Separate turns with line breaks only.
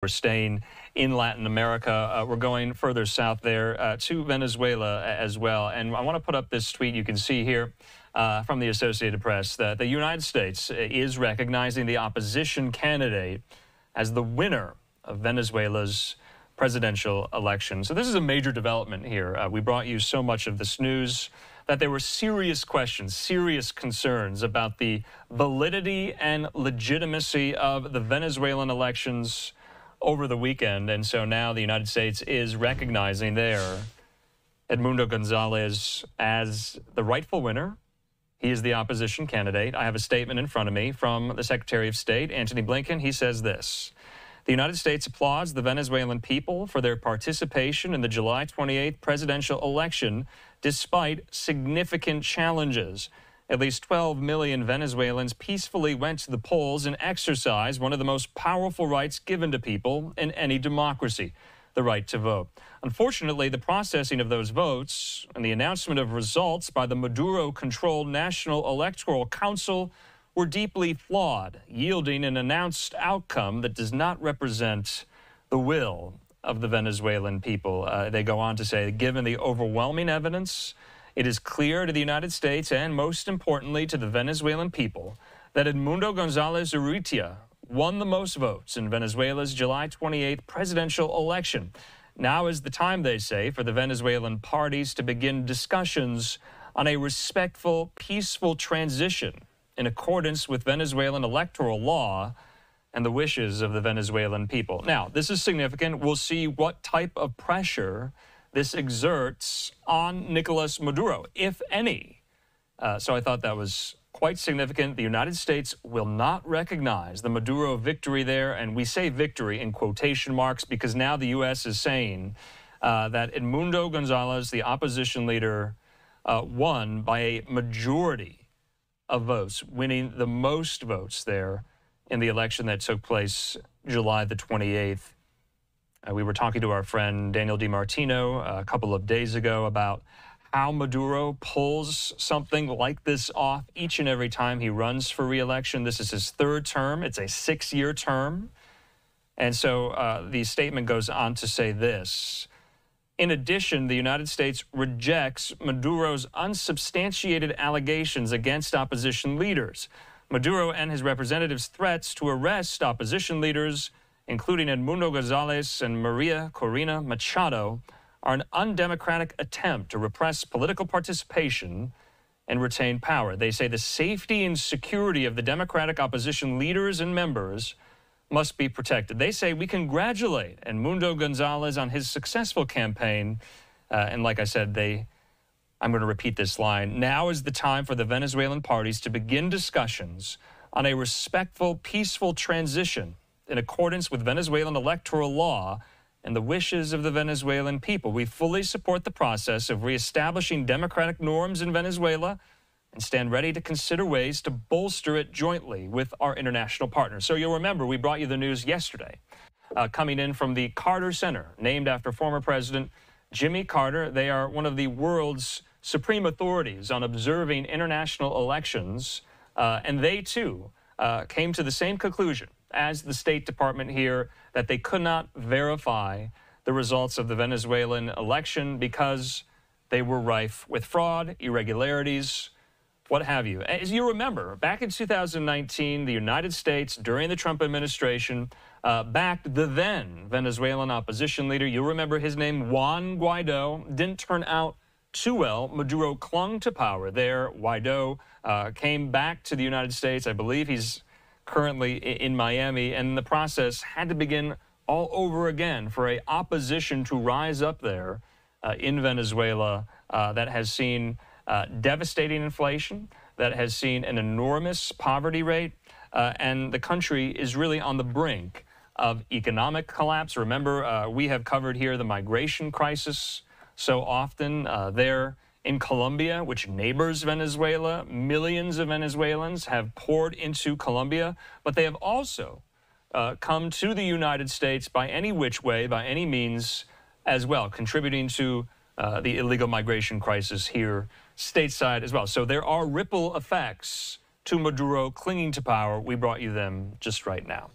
We're staying in Latin America. We're going further south there to Venezuela as well. And I want to put up this tweet you can see here from the Associated Press that the United States is recognizing the opposition candidate as the winner of Venezuela's presidential election. So this is a major development here. We brought you so much of this news that there were serious questions, serious concerns about the validity and legitimacy of the Venezuelan elections over the weekend. And so now the United States is recognizing there Edmundo González as the rightful winner. He is the opposition candidate. I have a statement in front of me from the Secretary of State, Antony Blinken. He says this: the United States applauds the Venezuelan people for their participation in the July 28th presidential election despite significant challenges. At least 12 million Venezuelans peacefully went to the polls and exercised one of the most powerful rights given to people in any democracy, the right to vote. Unfortunately, the processing of those votes and the announcement of results by the Maduro-controlled National Electoral Council were deeply flawed, yielding an announced outcome that does not represent the will of the Venezuelan people. They go on to say, given the overwhelming evidence, it is clear to the United States and, most importantly, to the Venezuelan people that Edmundo González Urrutia won the most votes in Venezuela's July 28th presidential election. Now is the time, they say, for the Venezuelan parties to begin discussions on a respectful, peaceful transition in accordance with Venezuelan electoral law and the wishes of the Venezuelan people. Now, this is significant. We'll see what type of pressure this exerts on Nicolás Maduro, if any. So I thought that was quite significant. The United States will not recognize the Maduro victory there, and we say victory in quotation marks because now the U.S. is saying that Edmundo González, the opposition leader, won by a majority of votes, winning the most votes there in the election that took place July the 28th. We were talking to our friend Daniel DiMartino a couple of days ago about how Maduro pulls something like this off each and every time he runs for re-election. This is his third term. It's a 6-year term. And so the statement goes on to say this: in addition, the United States rejects Maduro's unsubstantiated allegations against opposition leaders. Maduro and his representatives' threats to arrest opposition leaders, including Edmundo González and Maria Corina Machado, are an undemocratic attempt to repress political participation and retain power. They say the safety and security of the democratic opposition leaders and members must be protected. They say we congratulate Edmundo González on his successful campaign. And like I said, I'm going to repeat this line: now is the time for the Venezuelan parties to begin discussions on a respectful, peaceful transition in accordance with Venezuelan electoral law and the wishes of the Venezuelan people. We fully support the process of reestablishing democratic norms in Venezuela and stand ready to consider ways to bolster it jointly with our international partners. So you'll remember we brought you the news yesterday, coming in from the Carter Center, named after former President Jimmy Carter. They are one of the world's supreme authorities on observing international elections, and they too came to the same conclusion as the State Department here, that they could not verify the results of the Venezuelan election because they were rife with fraud, irregularities, what have you. As you remember, back in 2019, the United States, during the Trump administration, backed the then Venezuelan opposition leader. You remember his name, Juan Guaido. Didn't turn out too well. Maduro clung to power there. Guaido came back to the United States. I believe he's currently in Miami, and the process had to begin all over again for an opposition to rise up there in Venezuela that has seen devastating inflation, that has seen an enormous poverty rate, and the country is really on the brink of economic collapse. Remember, we have covered here the migration crisis so often there in Colombia, which neighbors Venezuela. Millions of Venezuelans have poured into Colombia, but they have also come to the United States by any which way, by any means as well, contributing to the illegal migration crisis here stateside as well. So there are ripple effects to Maduro clinging to power. We brought you them just right now.